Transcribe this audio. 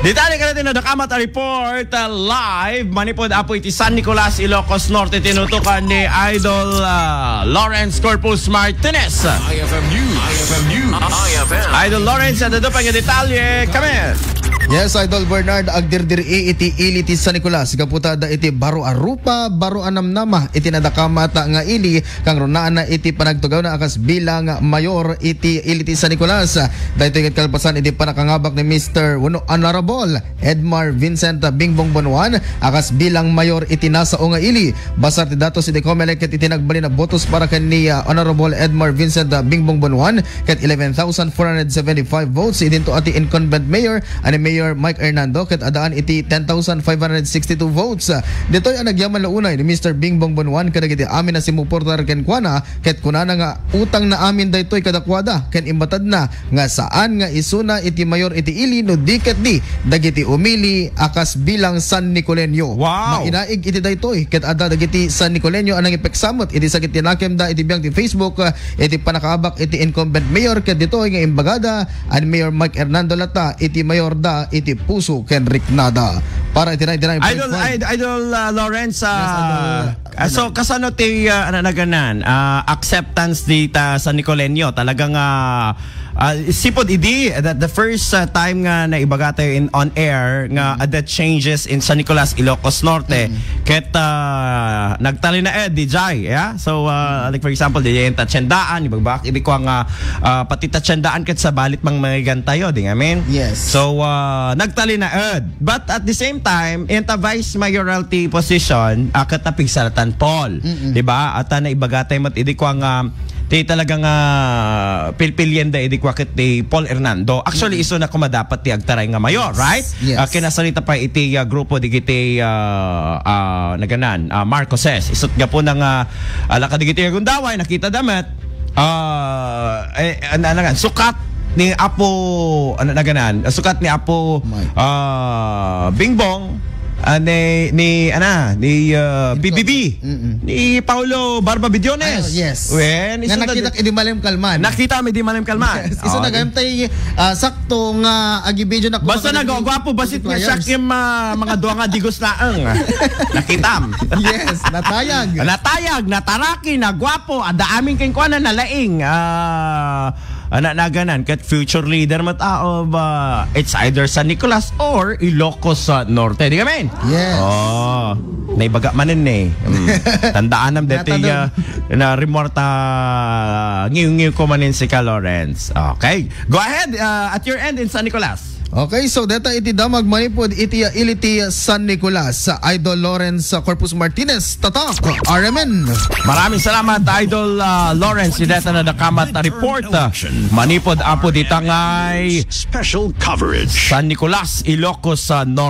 Ditali ka natin na nakamat report live. Manipod apo iti San Nicolas, Ilocos Norte. Tinutukan ni Idol Lawrence Corpus Martinez. IFM News. IFM News. IFM. Idol Lawrence, at ito pang detalye. Kami. Yes, Idol Bernard, agdirdir iti iliti San Nicolas. Kaputada iti baro arupa, baro anamnama, iti nadakamata nga ili, kang runaan na iti panagtugaw na akas bilang mayor iti iliti San Nicolas. Dahil tingit kalpasan iti panakangabak ni Mr. Honorable Edmar Vincent Bingbong Bonuan, akas bilang mayor iti nasa o nga ili. Basar ti datos iti Comelec iti nagbali na botos para kani Honorable Edmar Vincent Bingbong Bonuan ket 11,475 votes. Idinto ati incumbent mayor ani Mayor Mike Hernando ket adaan iti 10,562 votes. Ditoy ang nagyaman launay ni Mr. Bingbong Bonuan kadagiti amin na simuportar ken kuana ket kunana nga utang na amin daytoy kadakwada ken imbatad na nga saan nga isuna iti mayor iti ili no diket di dagiti umili akas bilang San Nicoleño. Wow. Mainaig iti daytoy ket adda dagiti San Nicoleño anang ipeksamot iti sakit tinakem da iti biyang ti Facebook iti panakaabak iti incumbent mayor ket ditoy nga imbagada an Mayor Mike Hernando lata iti mayor da iti puso ken Ricnada para iti Idol Lawrence so kasano ti naganan acceptance dita sa Nicoleño talagang sipod idi that the first time nga naibaga tayo on air nga that changes in San Nicolas, Ilocos Norte ket nagtali na di jay so like for example di yung tatsendaan ibagbak idi ko nga pati tatsendaan ket sa balit mang magan tayo di nga men. Yes, so nagtali na but at the same time in the vice mayoralty position katapig Salatan Paul di ba at naibaga tayo mat idi ko nga ti talagang pilpilyenda edi kwakit ti Paul Hernando. Actually iso na kumadapat ti agtaray nga mayor, right? Yes. Kinasalita pa iti grupo digiti naganan Marcoses. Isot nga po nang alaka digiti gundaway nakita damat sukat ni Apo naganan sukat ni Apo Bingbong ni BBB ni Paulo Barba Bidiones. Yes. When nga nakita idi Malim Kalman. Nakita mi di Malim Kalman. Yes. Iso nagantay sakto nga agi video na basta nagagwapo basit nga sakim mga duwa nga digos laang. Nakitam. Yes, natayag. Natayag, nataraki, nagwapo, ada aming king kuana na laing. Naganan kat future leader of it's either San Nicolas or Ilocos Norte. Di ka men? Yes. Naibaga manin tandaan nam deti na remorta ngiw ko manin si Ka Lawrence. Okay. Go ahead at your end in San Nicolas. Okay, so data iti damag manipod iti iliti San Nicolas sa Idol Lawrence Corpus Martinez tatak RMN. Maraming salamat Idol Lawrence data na nakamat na report manipod apo ditangay Special coverage San Nicolas, Ilocos Norte.